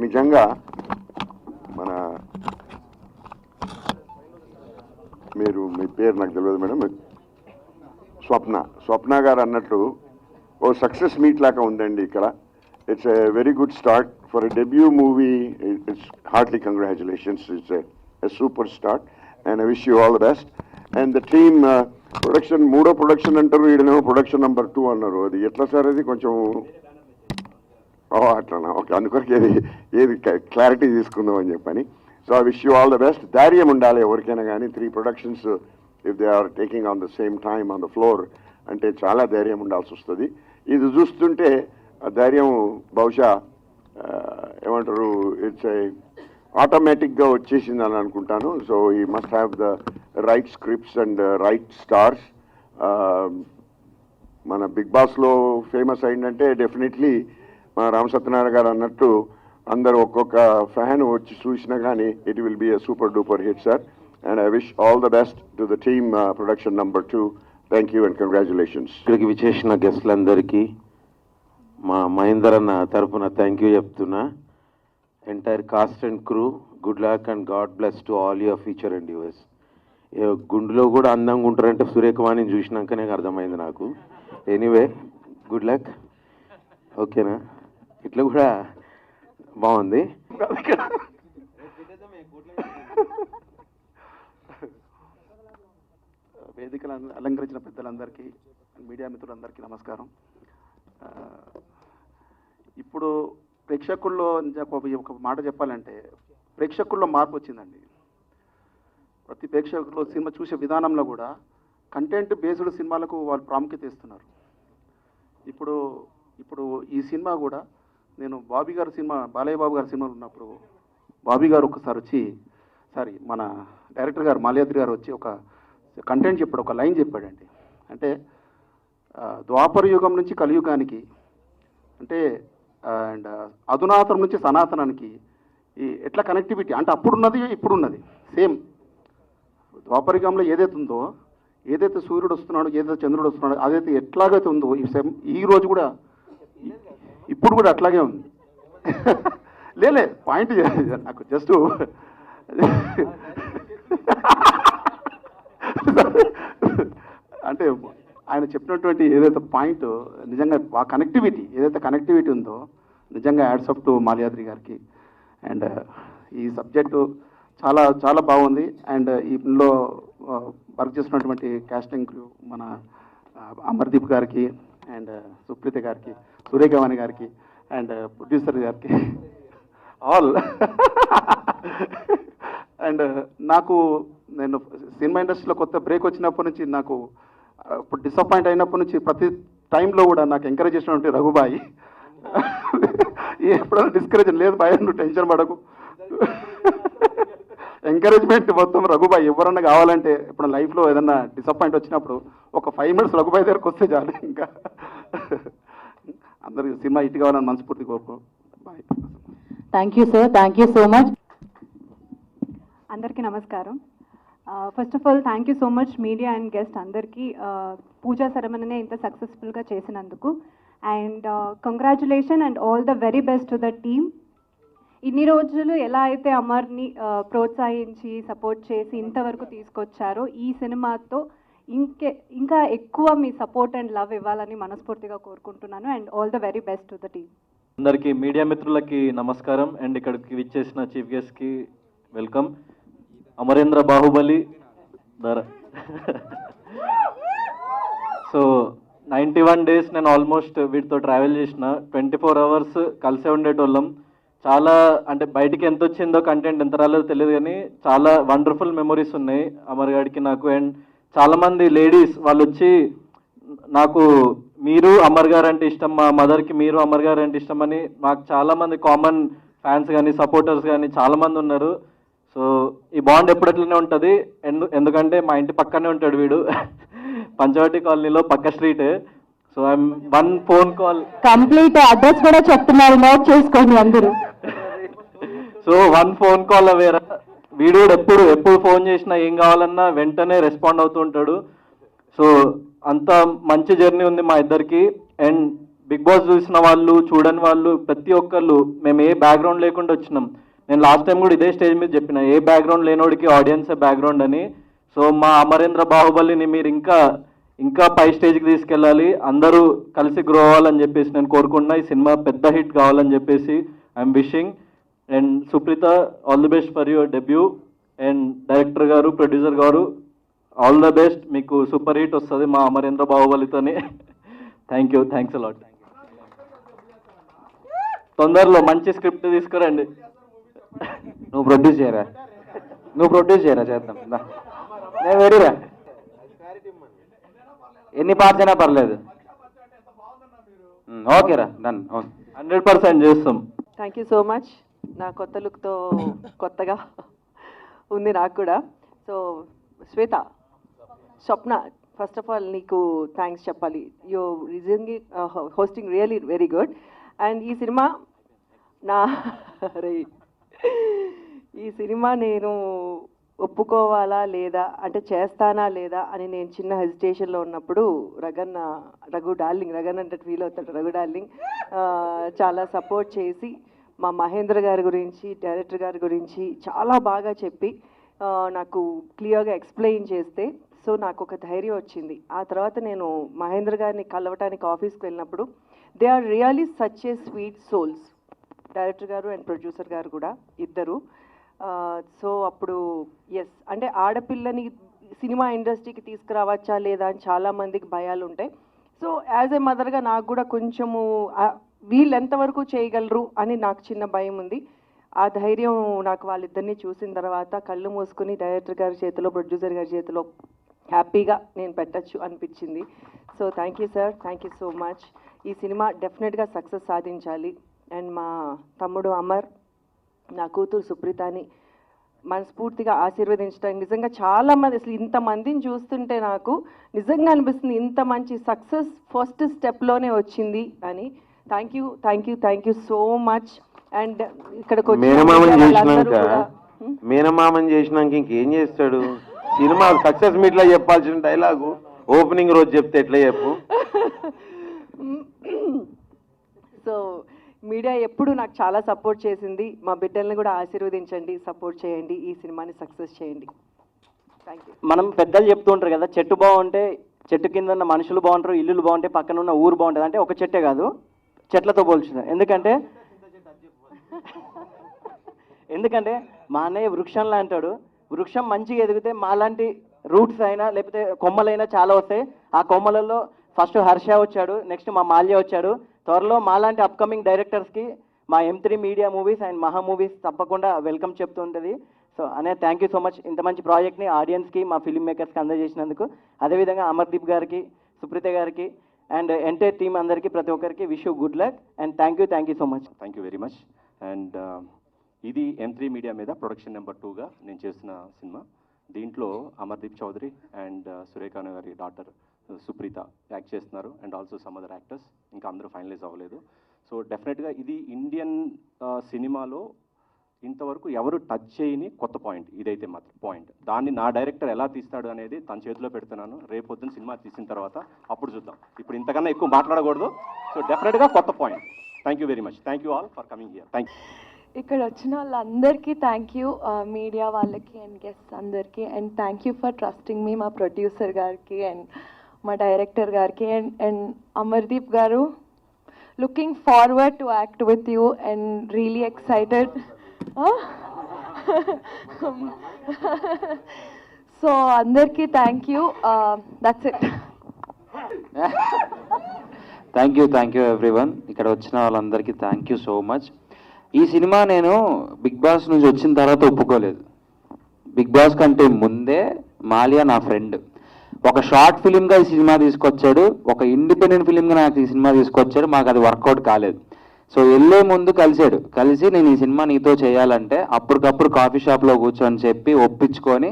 నిజంగా మన మీరు మీ పేరు నాకు తెలియదు మేడం, స్వప్న గారు అన్నట్టు ఓ సక్సెస్ మీట్ లాగా ఉందండి ఇక్కడ. It's a very good start for a debut movie. It's Hartley congratulations. It's a super start and I wish you all the best. And the team production, మూడో ప్రొడక్షన్ అంటారు, ఈడనేమో production number 2 అన్నారు. అది ఎట్లా sir? అది కొంచెం అట్లా okay, అందుకొరకు ఏది క్లారిటీ తీసుకుందాం అని చెప్పని. So I wish you all the best. ధైర్యం ఉండాలి ఎవరికైనా కానీ. 3 productions if they are taking on the same time on the floor అంటే చాలా ధైర్యం ఉండాల్సి వస్తుంది. ఇది చూస్తుంటే ఆ ధైర్యం బహుశా ఏమంటారు, ఇట్స్ ఆటోమేటిక్గా వచ్చేసింది అని అనుకుంటాను. సో ఈ must have the right scripts and right stars. మన బిగ్ బాస్లో ఫేమస్ అయిందంటే డెఫినెట్లీ మన రామ్ సత్యనారాయణ గారు అన్నట్టు అందరూ ఒక్కొక్క ఫ్యాన్ వచ్చి చూసినా కానీ it will be a super duper hit sir. And I wish all the best to the team production number 2. Thank you and congratulations. ఇక్కడికి విచ్చేసిన గెస్టులందరికీ మా మహేందర్ అన్న తరఫున థ్యాంక్ యూ చెప్తున్నా. Entire cost and crew, good luck and God bless to all your future and US. గుండెలో కూడా అందంగా ఉంటారంటే సురేఖవాణిని చూసినాకనే అర్థమైంది నాకు. Anyway good luck. ఓకేనా? ఇట్లా కూడా బాగుంది. వేదికలు అలంకరించిన పెద్దలందరికీ, మీడియా మిత్రులందరికీ నమస్కారం. ఇప్పుడు ప్రేక్షకుల్లో ఒక మాట చెప్పాలంటే, ప్రేక్షకుల్లో మార్పు వచ్చిందండి. ప్రతి ప్రేక్షకుల్లో సినిమా చూసే విధానంలో కూడా కంటెంట్ బేస్డ్ సినిమాలకు వాళ్ళు ప్రాముఖ్యత ఇస్తున్నారు. ఇప్పుడు ఈ సినిమా కూడా నేను బాబీ గారి సినిమా, బాలయ్య బాబు గారి సినిమాలు ఉన్నప్పుడు బాబీ గారు ఒకసారి మన డైరెక్టర్ గారు మాల్యాద్రి గారు వచ్చి ఒక కంటెంట్ చెప్పాడు, ఒక లైన్ చెప్పాడండి. అంటే ద్వాపర యుగం నుంచి కలియుగానికి, అంటే అండ్ అధునాతనం నుంచి సనాతనానికి ఈ ఎట్లా కనెక్టివిటీ అంటే అప్పుడున్నది ఇప్పుడున్నది సేమ్. ద్వాపర యుగంలో ఏదైతే ఉందో, ఏదైతే సూర్యుడు వస్తున్నాడు, ఏదైతే చంద్రుడు వస్తున్నాడు, అదైతే ఎట్లాగైతే ఉందో ఈ రోజు కూడా ఇప్పుడు కూడా అట్లాగే ఉంది. లేలే పాయింట్ నాకు జస్ట్ అంటే ఆయన చెప్పినటువంటి ఏదైతే పాయింట్ నిజంగా ఆ కనెక్టివిటీ, ఏదైతే కనెక్టివిటీ ఉందో నిజంగా యాడ్స్ అప్ టు మాల్యాద్రి గారికి. అండ్ ఈ సబ్జెక్టు చాలా చాలా బాగుంది. అండ్ ఇందులో వర్క్ చేసినటువంటి కాస్టింగ్ క్రూ మన అమర్దీప్ గారికి అండ్ సుప్రీత గారికి, సురేఖవాణి గారికి అండ్ ప్రొడ్యూసర్ గారికి ఆల్. అండ్ నేను సినిమా ఇండస్ట్రీలో కొత్త బ్రేక్ వచ్చినప్పటి నుంచి నాకు ఇప్పుడు డిసప్పాయింట్ అయినప్పటి నుంచి ప్రతి టైంలో కూడా నాకు ఎంకరేజ్ చేసినటువంటి రఘుబాయి. ఎప్పుడైనా డిస్కరేజ్ లేదు బాయ్, నువ్వు టెన్షన్ పడకు, ఎంకరేజ్మెంట్ మొత్తం రఘుబాయి. ఎవరన్నా కావాలంటే ఇప్పుడు లైఫ్లో ఏదన్నా డిసప్పాయింట్ వచ్చినప్పుడు ఒక 5 minutes రఘుబాయి దగ్గరకు వస్తే చాలు. ఇంకా అందరికి సినిమా హిట్ కావాలని మనస్ఫూర్తి కోరుకో. Bye. Thank you sir, thank you so much. అందరికీ నమస్కారం. First of all thank you so much media and guest అందరికీ పూజా సెరమనీని ఇంత సక్సెస్ఫుల్గా చేసినందుకు. And congratulation and all the very best to the team. ఇన్ని రోజులు ఎలా అయితే అమర్ని ప్రోత్సహించి సపోర్ట్ చేసి ఇంతవరకు తీసుకొచ్చారో, ఈ సినిమాతో ఇంకా ఎక్కువ మీ సపోర్ట్ అండ్ లవ్ ఇవ్వాలని మనస్ఫూర్తిగా కోరుకుంటున్నాను. And all the very best to the team. అందరికీ మీడియా మిత్రులకి నమస్కారం. అండ్ ఇక్కడికి విచ్చేసిన చీఫ్ గెస్ట్కి welcome. Amarendra Baahubali so 91 days నేను ఆల్మోస్ట్ వీటితో ట్రావెల్ చేసిన. 24 hours కలిసే ఉండేటోళ్ళం. చాలా అంటే బయటికి ఎంత వచ్చిందో కంటెంట్ ఎంత రాలేదో తెలియదు, కానీ చాలా వండర్ఫుల్ మెమొరీస్ ఉన్నాయి అమర్ గారికి నాకు. అండ్ చాలామంది లేడీస్ వాళ్ళు వచ్చి నాకు మీరు అమర్ గారు అంటే ఇష్టం, మా మదర్కి మీరు అమర్ గారు అంటే ఇష్టం అని నాకు చాలామంది కామన్ ఫ్యాన్స్ కానీ సపోర్టర్స్ కానీ చాలామంది ఉన్నారు. సో ఈ బాండ్ ఎప్పుడట్లనే ఉంటుంది. ఎందుకంటే మా ఇంటి పక్కనే ఉంటాడు వీడు, పంచవటి కాలనీలో పక్క street. So I'm 1 phone call, complete address కూడా చెప్తున్నారు, నోట్ చేసుకోండి అందరూ. So 1 phone call అవేరా. వీడు ఎప్పుడు ఫోన్ చేసినా ఏం కావాలన్నా వెంటనే రెస్పాండ్ అవుతూ ఉంటాడు. సో అంత మంచి జర్నీ ఉంది మా ఇద్దరికి. అండ్ బిగ్ బాస్ చూసిన వాళ్ళు చూడని వాళ్ళు ప్రతి ఒక్కళ్ళు మేము ఏ బ్యాక్గ్రౌండ్ లేకుండా వచ్చినాం. నేను లాస్ట్ టైం కూడా ఇదే స్టేజ్ మీద చెప్పిన, ఏ బ్యాక్గ్రౌండ్ లేనోడికి ఆడియన్సే బ్యాక్గ్రౌండ్ అని. సో మా అమరేంద్ర బాహుబలిని మీరు ఇంకా పై స్టేజ్కి తీసుకెళ్ళాలి, అందరూ కలిసి గ్రో అవ్వాలని చెప్పేసి నేను కోరుకుంటున్నా. ఈ సినిమా పెద్ద హిట్ కావాలని చెప్పేసి I'm wishing. And Supritha, all the best for your debut. And director గారు, ప్రొడ్యూసర్ గారు, ఆల్ ద బెస్ట్. మీకు సూపర్ హిట్ వస్తుంది మా అమరేంద్ర బాహుబలితోని. Thanks a lot. తొందరలో మంచి స్క్రిప్ట్ తీసుకురండి. నువ్వు ప్రొడ్యూస్ చేయరా చేద్దాం. నేను రెడీరా, ఎన్ని పార్ట్స్ అయినా పర్లేదు. ఓకేరా, డన్. 100% చేస్తాం. Thank you so much. నా కొత్త లుక్తో కొత్తగా ఉంది నాకు కూడా. So Swetha, Swapna, first of all నీకు థ్యాంక్స్ చెప్పాలి. You recently hosting really very good. And ఈ సినిమా నేను ఒప్పుకోవాలా లేదా, అంటే చేస్తానా లేదా అని నేను చిన్న హెజిటేషన్లో ఉన్నప్పుడు రఘు డార్లింగ్ అంటే ఫీల్ అవుతాడు, రఘు డార్లింగ్ చాలా సపోర్ట్ చేసి మా మహేంద్ర గారి గురించి, డైరెక్టర్ గారి గురించి చాలా బాగా చెప్పి నాకు క్లియర్గా ఎక్స్ప్లెయిన్ చేస్తే సో నాకు ఒక ధైర్యం వచ్చింది. ఆ తర్వాత నేను మహేంద్ర గారిని కలవటానికి ఆఫీస్కి వెళ్ళినప్పుడు they are really such a sweet souls, director గారు అండ్ ప్రొడ్యూసర్ గారు కూడా ఇద్దరు. సో అప్పుడు అంటే ఆడపిల్లని సినిమా ఇండస్ట్రీకి తీసుకురావచ్చా లేదా అని చాలామందికి భయాలు ఉంటాయి. సో యాజ్ ఏ మదర్గా నాకు కూడా కొంచెము వీళ్ళు ఎంతవరకు చేయగలరు అని నాకు చిన్న భయం ఉంది. ఆ ధైర్యం నాకు వాళ్ళిద్దరిని చూసిన తర్వాత కళ్ళు మూసుకుని డైరెక్టర్ గారి చేతిలో, ప్రొడ్యూసర్ గారి చేతిలో హ్యాపీగా నేను పెట్టచ్చు అనిపించింది. So thank you sir, thank you so much. ఈ సినిమా డెఫినెట్గా సక్సెస్ సాధించాలి. అండ్ మా తమ్ముడు అమర్, నా కూతురు సుప్రీతని మనస్ఫూర్తిగా ఆశీర్వదించడానికి నిజంగా చాలామంది, అసలు ఇంతమందిని చూస్తుంటే నాకు నిజంగా అనిపిస్తుంది ఇంత మంచి సక్సెస్ ఫస్ట్ స్టెప్లోనే వచ్చింది అని. Thank you so much. And ఇక్కడికి మేనమామని చేసినాక ఇంకేం చేస్తాడు? సినిమా సక్సెస్ మీట్ లో చెప్పాల్సిన డైలాగు ఓపెనింగ్ రోజు చెప్తే ఎట్లా చెప్పు? సో మీడియా ఎప్పుడు నాకు చాలా సపోర్ట్ చేసింది. మా బిడ్డల్ని కూడా ఆశీర్వదించండి, సపోర్ట్ చేయండి, ఈ సినిమాని సక్సెస్ చేయండి. Thank you. మనం పెద్దలు చెప్తూ ఉంటారు కదా, చెట్టు బాగుంటే చెట్టు కింద ఉన్న మనుషులు బాగుంటారు, ఇల్లులు బాగుంటే పక్కన ఉన్న ఊరు బాగుంటుంది. అంటే ఒక చెట్టే కాదు, చెట్లతో పోల్చుతుంది. ఎందుకంటే మా అన్నయ్య వృక్షంలా అంటాడు. వృక్షం మంచిగా ఎదిగితే మాలాంటి రూట్స్ అయినా లేకపోతే కొమ్మలైనా చాలా వస్తాయి. ఆ కొమ్మలలో ఫస్ట్ హర్ష వచ్చాడు, నెక్స్ట్ మా మాల్య వచ్చాడు. త్వరలో మాలాంటి అప్కమింగ్ డైరెక్టర్స్కి మా M3 media movies and Maha movies తప్పకుండా వెల్కమ్ చెప్తుంటుంది. So thank you so much ఇంత మంచి ప్రాజెక్ట్ని ఆడియన్స్కి, మా ఫిల్మ్ మేకర్స్కి అందజేసినందుకు. అదేవిధంగా అమర్దీప్ గారికి, సుప్రీత గారికి అండ్ ఎంటైర్ టీమ్ అందరికీ, ప్రతి ఒక్కరికి wish you good luck and thank you so much. Thank you very much. And ఇది M3 మీడియా మీద ప్రొడక్షన్ నెంబర్ 2గా నేను చేసిన సినిమా. దీంట్లో అమర్దీప్ చౌదరి అండ్ సురేఖ గారి డాటర్ సుప్రీత యాక్ట్ చేస్తున్నారు and also some other actors. ఇంకా అందరూ ఫైనలైజ్ అవ్వలేదు. సో డెఫినెట్గా ఇది ఇండియన్ సినిమాలో ఇంతవరకు ఎవరు టచ్ చేయని కొత్త పాయింట్ ఇదైతే మాత్రం పాయింట్. దాన్ని నా డైరెక్టర్ ఎలా తీస్తాడు అనేది తన చేతిలో పెడుతున్నాను. రేపు పొద్దున్న సినిమా తీసిన తర్వాత అప్పుడు చూద్దాం. ఇప్పుడు ఇంతకన్నా ఎక్కువ మాట్లాడకూడదు. సో డెఫినెట్గా కొత్త point. Thank you very much. Thank you all for coming here. Thank you. ఇక్కడ వచ్చిన వాళ్ళందరికీ థ్యాంక్ యూ, మీడియా వాళ్ళకి అండ్ గెస్ట్స్ అందరికీ. And thank you for trusting me, మా ప్రొడ్యూసర్ గారికి అండ్ మా డైరెక్టర్ గారికి అండ్ అమర్దీప్ గారు. Looking forward to act with you and really excited. So అందరికీ thank you. That's it. Thank you everyone. ఇక్కడ వచ్చిన వాళ్ళందరికీ థ్యాంక్ యూ సో మచ్. ఈ సినిమా నేను బిగ్ బాస్ నుంచి వచ్చిన తర్వాత ఒప్పుకోలేదు. బిగ్ బాస్ కంటే ముందే మాలియా నా ఫ్రెండ్. ఒక షార్ట్ ఫిలింగా ఈ సినిమా తీసుకొచ్చాడు, ఒక ఇండిపెండెంట్ ఫిలింగా నాకు ఈ సినిమా తీసుకొచ్చాడు. మాకు అది వర్కౌట్ కాలేదు. సో వెళ్ళే ముందు కలిసి నేను ఈ సినిమా నీతో చేయాలంటే అప్పటికప్పుడు కాఫీ షాప్లో కూర్చొని చెప్పి ఒప్పించుకొని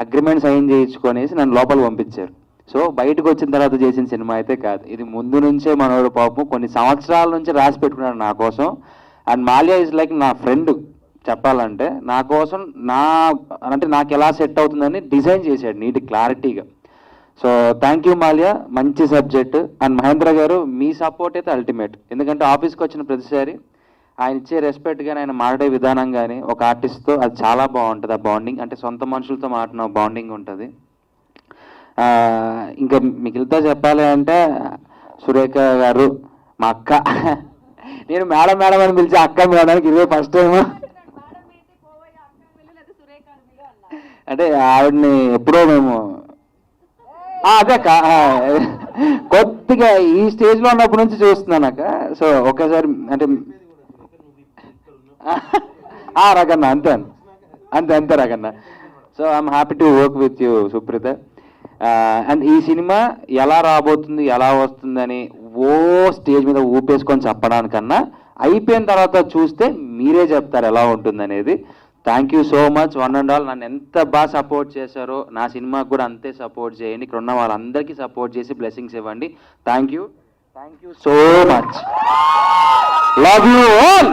అగ్రిమెంట్ సైన్ చేయించుకొనేసి నన్ను లోపల పంపించారు. సో బయటకు వచ్చిన తర్వాత చేసిన సినిమా అయితే కాదు, ఇది ముందు నుంచే మనోడు పాపం కొన్ని సంవత్సరాల నుంచి రాసి పెట్టుకున్నాడు నా కోసం. అండ్ మాలియా ఈజ్ లైక్ నా ఫ్రెండ్ చెప్పాలంటే. నా కోసం నాకు ఎలా సెట్ అవుతుందని డిజైన్ చేశాడు నీట్ క్లారిటీగా. సో థ్యాంక్ యూ మాల్యా, మంచి సబ్జెక్ట్. అండ్ మహేంద్ర గారు మీ సపోర్ట్ అయితే అల్టిమేట్. ఎందుకంటే ఆఫీస్కి వచ్చిన ప్రతిసారి ఆయన ఇచ్చే రెస్పెక్ట్ కానీ ఆయన మాట్లాడే విధానం కానీ ఒక ఆర్టిస్ట్తో అది చాలా బాగుంటుంది. ఆ బాండింగ్ అంటే సొంత మనుషులతో మాట్లాడిన బాండింగ్ ఉంటుంది. ఇంకా మిగిలితో చెప్పాలి అంటే సురేఖ గారు మా అక్క. నేను మేడం మేడం అని పిలిచి అక్క మేడానికి ఇదే ఫస్ట్ టైం. అంటే ఆవిడని ఎప్పుడో మేము అదే కొద్దిగా ఈ స్టేజ్లో ఉన్నప్పటి నుంచి చూస్తున్నాను అక్క. సో ఒకేసారి అంటే రగన్న అంతే అంతే అంతే రగన్న. So I'm happy to work with you Supritha. And ఈ సినిమా ఎలా రాబోతుంది ఎలా వస్తుందని స్టేజ్ మీద ఊపేసుకొని చెప్పడానికన్నా అయిపోయిన తర్వాత చూస్తే మీరే చెప్తారు ఎలా ఉంటుంది అనేది. Thank you so much one and all. నన్ను ఎంత బాగా సపోర్ట్ చేశారో నా సినిమాకి కూడా అంతే సపోర్ట్ చేయండి. ఇక్కడ ఉన్న వాళ్ళందరికీ సపోర్ట్ చేసి బ్లెస్సింగ్స్ ఇవ్వండి. Thank you so much. Love you all.